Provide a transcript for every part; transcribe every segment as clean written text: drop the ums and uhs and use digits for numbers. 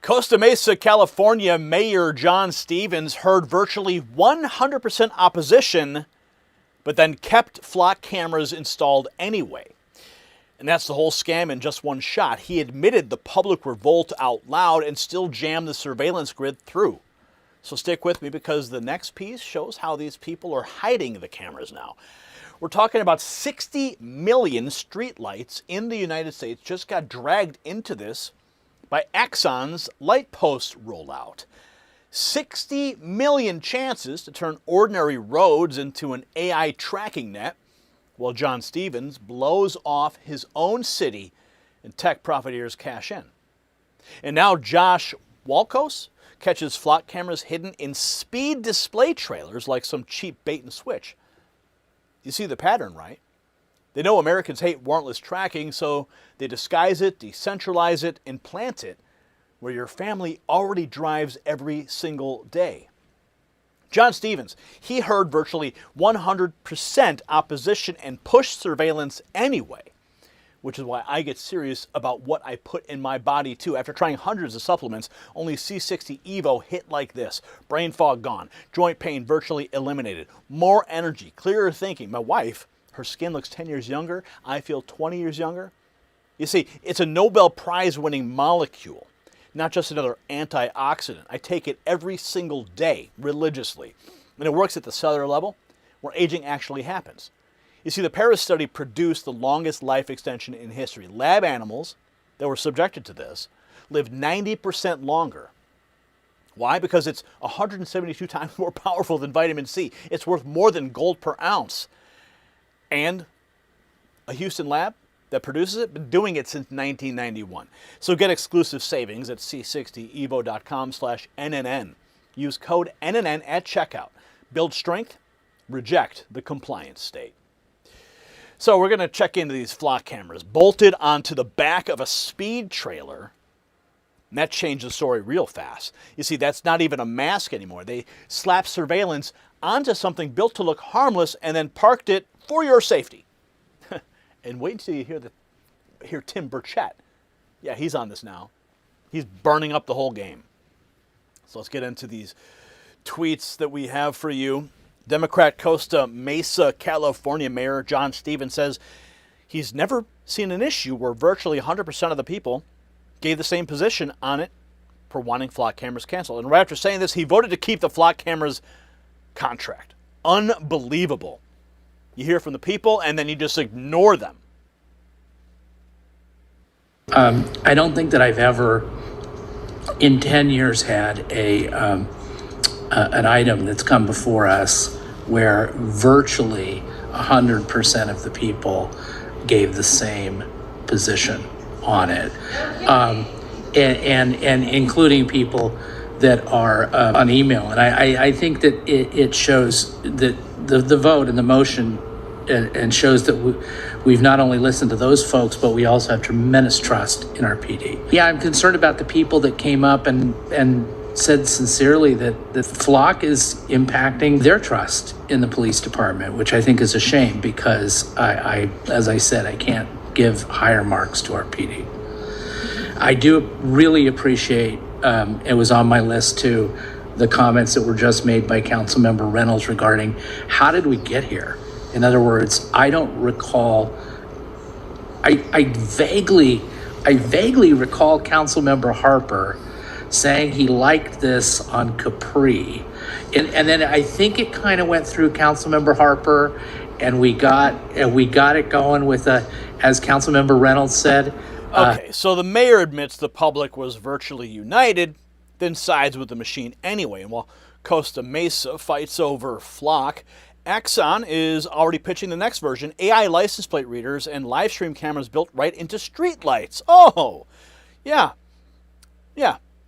Costa Mesa, California Mayor John Stevens heard virtually 100% opposition, but then kept flock cameras installed anyway. And that's the whole scam in just one shot. He admitted the public revolt out loud and still jammed the surveillance grid through. So stick with me because the next piece shows how these people are hiding the cameras now. We're talking about 60 million streetlights in the United States just got dragged into this by Exxon's light post rollout. 60 million chances to turn ordinary roads into an AI tracking net, while John Stevens blows off his own city and tech profiteers cash in. And now Josh Walkos catches flock cameras hidden in speed display trailers like some cheap bait and switch. You see the pattern, right? They know Americans hate warrantless tracking, so they disguise it, decentralize it, and plant it where your family already drives every single day. John Stevens, he heard virtually 100% opposition and pushed surveillance anyway, which is why I get serious about what I put in my body too. After trying hundreds of supplements, only C60 Evo hit like this. Brain fog gone, joint pain virtually eliminated, more energy, clearer thinking. My wife, her skin looks 10 years younger. I feel 20 years younger. You see, it's a Nobel Prize winning molecule, not just another antioxidant. I take it every single day, religiously. And it works at the cellular level, where aging actually happens. You see, the Paris study produced the longest life extension in history. Lab animals that were subjected to this lived 90% longer. Why? Because it's 172 times more powerful than vitamin C. It's worth more than gold per ounce. And a Houston lab that produces it, been doing it since 1991. So get exclusive savings at c60evo.com/NNN. Use code NNN at checkout. Build strength, reject the compliance state. So we're going to check into these flock cameras bolted onto the back of a speed trailer. And that changed the story real fast. You see, that's not even a mask anymore. They slapped surveillance onto something built to look harmless and then parked it for your safety. And wait until you hear Tim Burchett. Yeah, he's on this now. He's burning up the whole game. So let's get into these tweets that we have for you. Democrat Costa Mesa, California Mayor John Stevens says he's never seen an issue where virtually 100% of the people gave the same position on it for wanting flock cameras canceled. And right after saying this, he voted to keep the flock cameras contract. Unbelievable. You hear from the people and then you just ignore them. I don't think that I've ever in 10 years had an item that's come before us where virtually 100% of the people gave the same position on it, and including people that are on email. And I think that it shows that the vote and the motion and shows that we've not only listened to those folks, but we also have tremendous trust in our PD. Yeah, I'm concerned about the people that came up and said sincerely that the flock is impacting their trust in the police department, which I think is a shame because I as I said, I can't give higher marks to our PD. I do really appreciate, it was on my list too, the comments that were just made by Councilmember Reynolds regarding how did we get here? In other words, I don't recall, I vaguely recall Councilmember Harper saying he liked this on Capri. And then I think it kind of went through Councilmember Harper and we got it going with as Councilmember Reynolds said. Okay, so the mayor admits the public was virtually united, then sides with the machine anyway. And while Costa Mesa fights over flock, Exxon is already pitching the next version, AI license plate readers and live stream cameras built right into streetlights. Oh, yeah.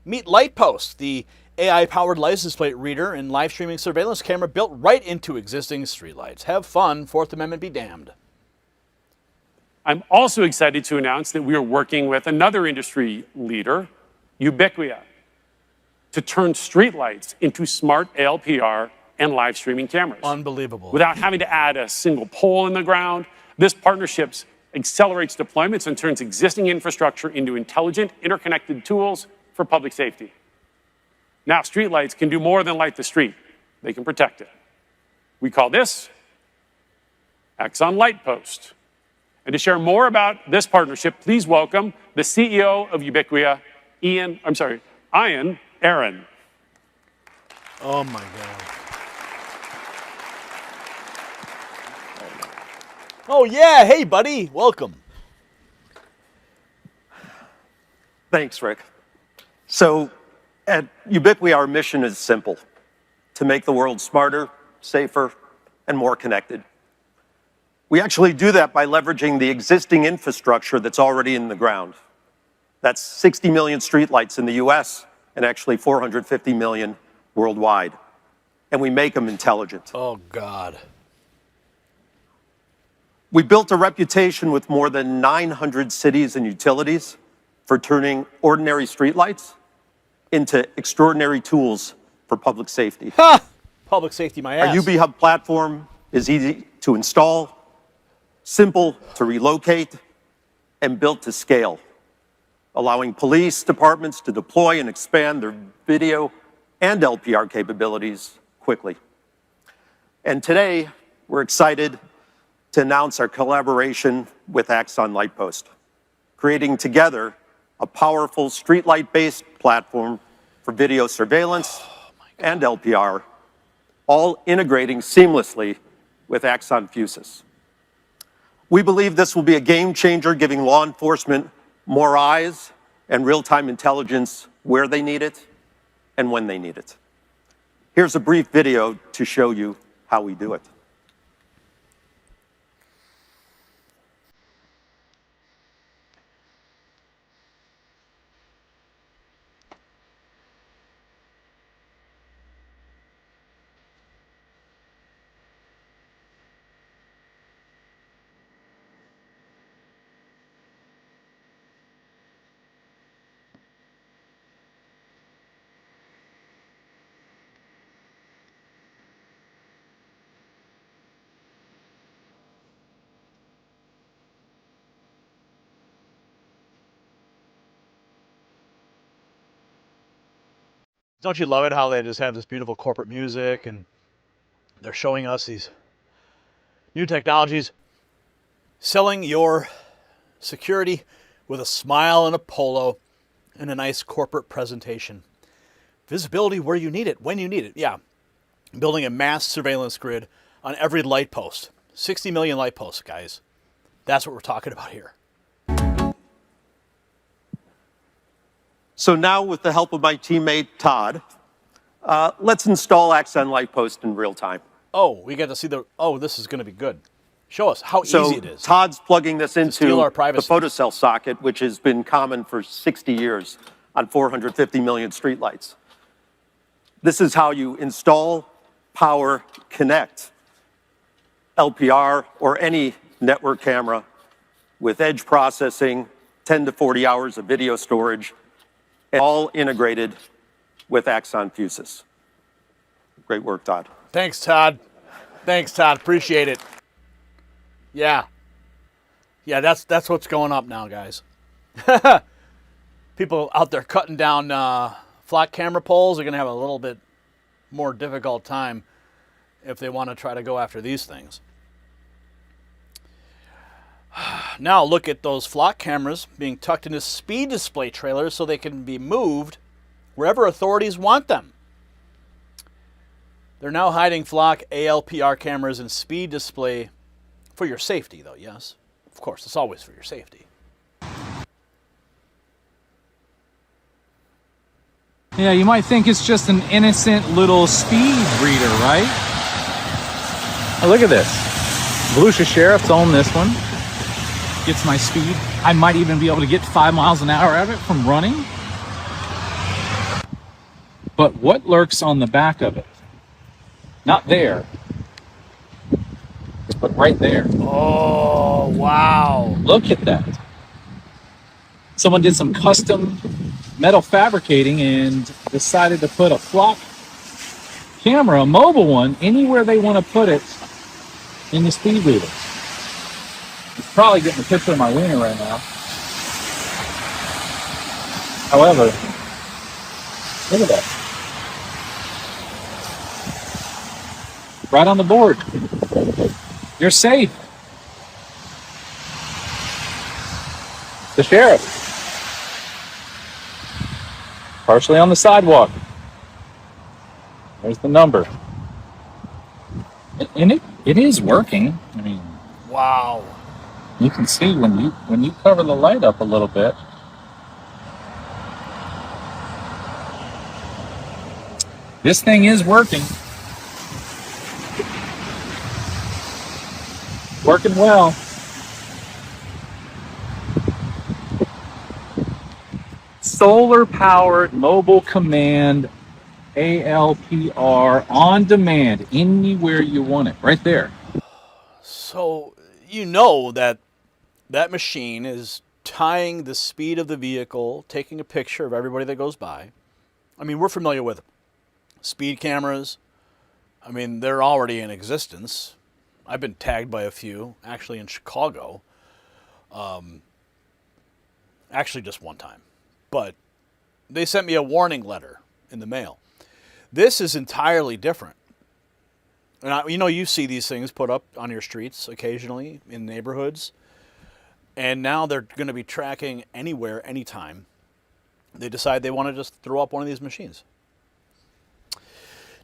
Meet Lightpost, the AI-powered license plate reader and live streaming surveillance camera built right into existing streetlights. Have fun, Fourth Amendment be damned. I'm also excited to announce that we are working with another industry leader, Ubiquia, to turn streetlights into smart ALPR and live streaming cameras. Unbelievable. Without having to add a single pole in the ground. This partnership accelerates deployments and turns existing infrastructure into intelligent, interconnected tools for public safety. Now, streetlights can do more than light the street. They can protect it. We call this Axon Light Post. And to share more about this partnership, please welcome the CEO of Ubiquia, Ian Aaron. Oh my God. Oh yeah, hey buddy, welcome. Thanks, Rick. So at Ubiquia, our mission is simple: to make the world smarter, safer, and more connected. We actually do that by leveraging the existing infrastructure that's already in the ground. That's 60 million streetlights in the US and actually 450 million worldwide. And we make them intelligent. Oh God. We built a reputation with more than 900 cities and utilities for turning ordinary streetlights into extraordinary tools for public safety. Ha! Public safety, my ass. Our UB Hub platform is easy to install, simple to relocate, and built to scale, allowing police departments to deploy and expand their video and LPR capabilities quickly. And today, we're excited to announce our collaboration with Axon Light Post, creating together a powerful streetlight-based platform for video surveillance and LPR, all integrating seamlessly with Axon Fusus. We believe this will be a game changer, giving law enforcement more eyes and real-time intelligence where they need it and when they need it. Here's a brief video to show you how we do it. Don't you love it how they just have this beautiful corporate music and they're showing us these new technologies, selling your security with a smile and a polo and a nice corporate presentation. Visibility where you need it, when you need it. Yeah, building a mass surveillance grid on every light post. 60 million light posts, guys. That's what we're talking about here. So now, with the help of my teammate, Todd, let's install Axon Light Post in real time. Oh, we get to see this is going to be good. Show us how So easy it is. Todd's plugging this into steal our the privacy. photocell socket, which has been common for 60 years on 450 million streetlights. This is how you install, power, connect LPR or any network camera with edge processing, 10 to 40 hours of video storage, and all integrated with Axon Fusus. Great work, Todd. Thanks, Todd. Thanks, Todd. Appreciate it. Yeah. Yeah, that's what's going up now, guys. People out there cutting down flock camera poles are going to have a little bit more difficult time if they want to try to go after these things. Now look at those flock cameras being tucked into speed display trailers so they can be moved wherever authorities want them. They're now hiding flock ALPR cameras in speed display for your safety, though, yes? Of course, it's always for your safety. Yeah, you might think it's just an innocent little speed reader, right? Oh, look at this. Volusia Sheriff's own this one. Gets my speed. I might even be able to get 5 miles an hour out of it from running. But what lurks on the back of it? Not there, but right there. Oh, wow. Look at that. Someone did some custom metal fabricating and decided to put a flock camera, a mobile one, anywhere they want to put it in the speed reader. It's probably getting a picture of my wiener right now. However, Look at that. Right on the board. You're safe. The sheriff. Partially on the sidewalk. There's the number. And it is working. I mean, Wow. you can see when you cover the light up a little bit. This thing is working. Working well. Solar powered mobile command ALPR on demand anywhere you want it. Right there. So you know that that machine is tying the speed of the vehicle, taking a picture of everybody that goes by. I mean, we're familiar with speed cameras. I mean, they're already in existence. I've been tagged by a few, actually in Chicago. Actually, just one time. But they sent me a warning letter in the mail. This is entirely different. And you see these things put up on your streets occasionally in neighborhoods. And now they're going to be tracking anywhere, anytime. They decide they want to just throw up one of these machines.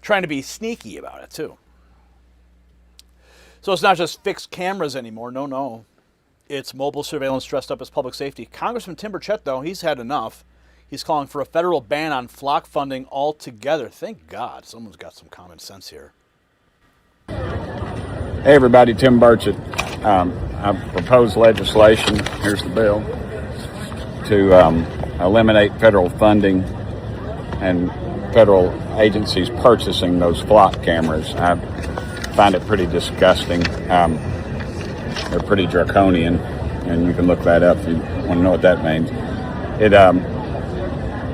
Trying to be sneaky about it, too. So it's not just fixed cameras anymore. No. It's mobile surveillance dressed up as public safety. Congressman Tim Burchett, though, he's had enough. He's calling for a federal ban on flock funding altogether. Thank God someone's got some common sense here. Hey everybody, Tim Burchett. I've proposed legislation, here's the bill, to eliminate federal funding and federal agencies purchasing those flock cameras. I find it pretty disgusting. They're pretty draconian, and you can look that up if you want to know what that means.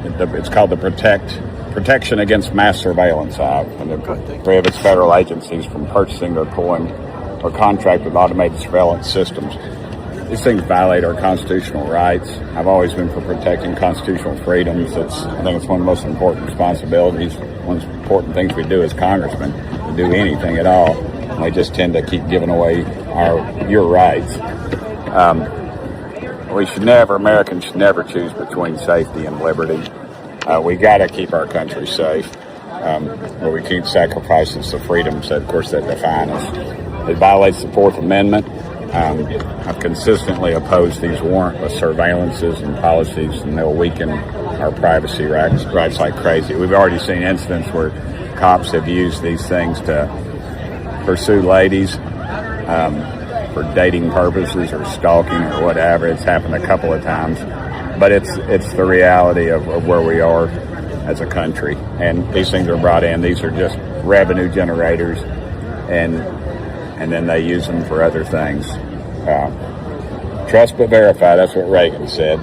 It's called the Protection Against Mass Surveillance Act, and it prohibits federal agencies from purchasing, deploying, or contract with automated surveillance systems. These things violate our constitutional rights. I've always been for protecting constitutional freedoms. I think it's one of the most important responsibilities, one of the important things we do as congressmen, to do anything at all. And we just tend to keep giving away your rights. Americans should never choose between safety and liberty. We got to keep our country safe, but we can't sacrifice the freedoms that, of course, that define us. It violates the Fourth Amendment. I've consistently opposed these warrantless surveillances and policies, and they'll weaken our privacy rights like crazy. We've already seen incidents where cops have used these things to pursue ladies for dating purposes or stalking or whatever. It's happened a couple of times, but it's the reality of where we are as a country. And these things are brought in. These are just revenue generators, and then they use them for other things. Trust but verify, that's what Reagan said.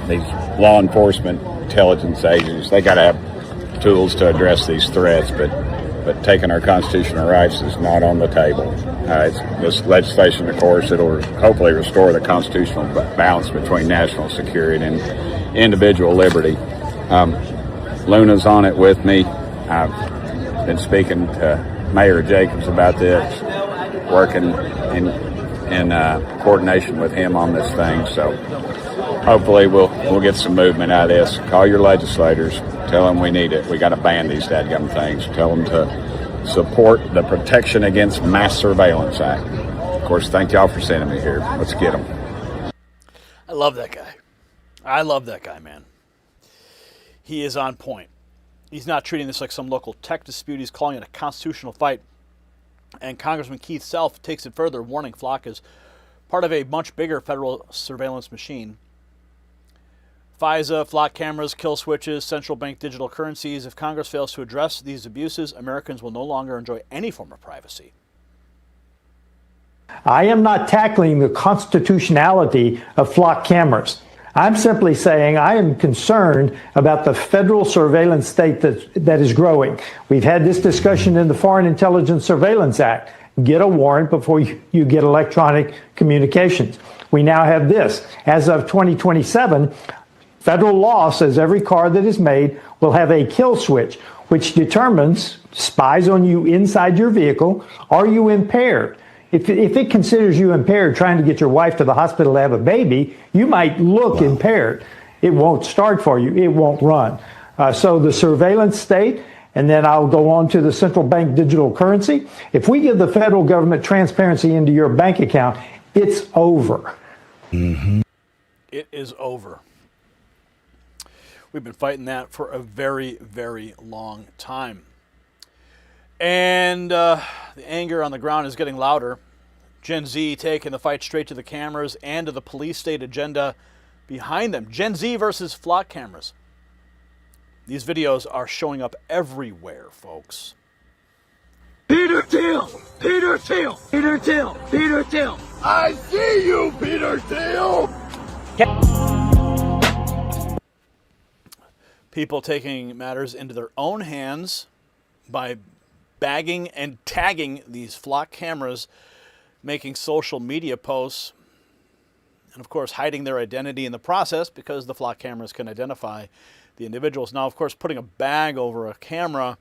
These law enforcement intelligence agencies, they got to have tools to address these threats, but taking our constitutional rights is not on the table. This legislation, of course, it'll hopefully restore the constitutional balance between national security and individual liberty. Luna's on it with me. I've been speaking to Mayor Jacobs about this, working in coordination with him on this thing. So hopefully we'll get some movement out of this. Call your legislators. Tell them we need it. We got to ban these dadgum things. Tell them to support the Protection Against Mass Surveillance Act. Of course, thank y'all for sending me here. Let's get them. I love that guy. I love that guy, man. He is on point. He's not treating this like some local tech dispute. He's calling it a constitutional fight. And Congressman Keith Self takes it further, warning flock is part of a much bigger federal surveillance machine. FISA, flock cameras, kill switches, central bank digital currencies. If Congress fails to address these abuses, Americans will no longer enjoy any form of privacy. I am not tackling the constitutionality of flock cameras. I'm simply saying I am concerned about the federal surveillance state that is growing. We've had this discussion in the Foreign Intelligence Surveillance Act. Get a warrant before you get electronic communications. We now have this. As of 2027, Federal law says every car that is made will have a kill switch, which determines, spies on you inside your vehicle, are you impaired? If it considers you impaired trying to get your wife to the hospital to have a baby, you might look impaired. It won't start for you. It won't run. So the surveillance state, and then I'll go on to the central bank digital currency. If we give the federal government transparency into your bank account, it's over. Mm-hmm. It is over. We've been fighting that for a very, very long time. And the anger on the ground is getting louder. Gen Z taking the fight straight to the cameras and to the police state agenda behind them. Gen Z versus flock cameras. These videos are showing up everywhere, folks. Peter Thiel! Peter Thiel! Peter Thiel! Peter Thiel! I see you, Peter Thiel! People taking matters into their own hands by bagging and tagging these flock cameras, making social media posts, and of course hiding their identity in the process because the flock cameras can identify the individuals. Now, of course, putting a bag over a camera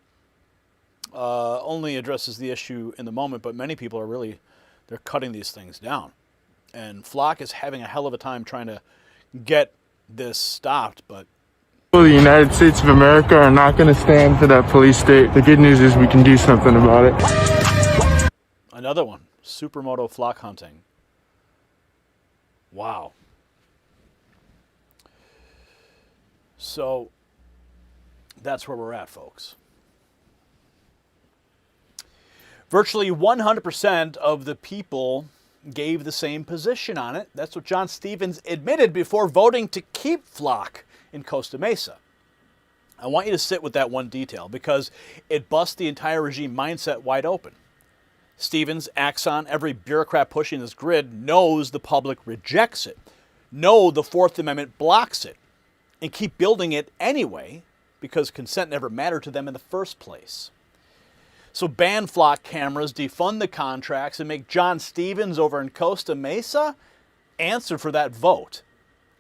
only addresses the issue in the moment, but many people are they're cutting these things down. And Flock is having a hell of a time trying to get this stopped, but The United States of America are not going to stand for that police state. The good news is we can do something about it. Another one, supermoto flock hunting. Wow. So that's where we're at, folks. Virtually 100% of the people gave the same position on it. That's what John Stevens admitted before voting to keep Flock in Costa Mesa. I want you to sit with that one detail because it busts the entire regime mindset wide open. Stevens, Axon, every bureaucrat pushing this grid knows the public rejects it, know the Fourth Amendment blocks it, and keep building it anyway because consent never mattered to them in the first place. So ban flock cameras, defund the contracts, and make John Stevens over in Costa Mesa answer for that vote.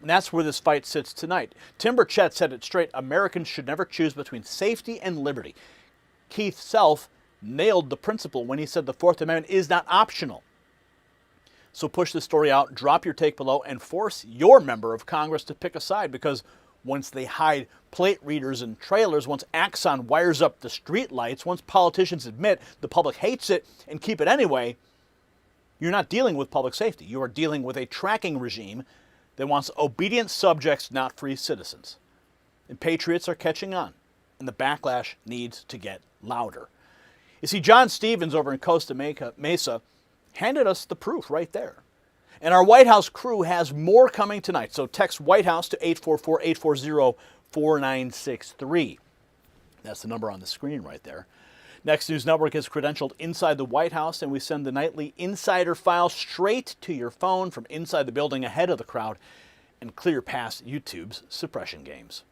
And that's where this fight sits tonight. Tim Burchett said it straight, Americans should never choose between safety and liberty. Keith Self nailed the principle when he said the Fourth Amendment is not optional. So push the story out, drop your take below, and force your member of Congress to pick a side, because once they hide plate readers and trailers, once Axon wires up the street lights, once politicians admit the public hates it and keep it anyway, you're not dealing with public safety. You are dealing with a tracking regime that wants obedient subjects, not free citizens. And patriots are catching on, and the backlash needs to get louder. You see, John Stevens over in Costa Mesa handed us the proof right there. And our White House crew has more coming tonight, so text White House to 844-840-4963. That's the number on the screen right there. Next News Network is credentialed inside the White House, and we send the nightly insider file straight to your phone from inside the building ahead of the crowd and clear past YouTube's suppression games.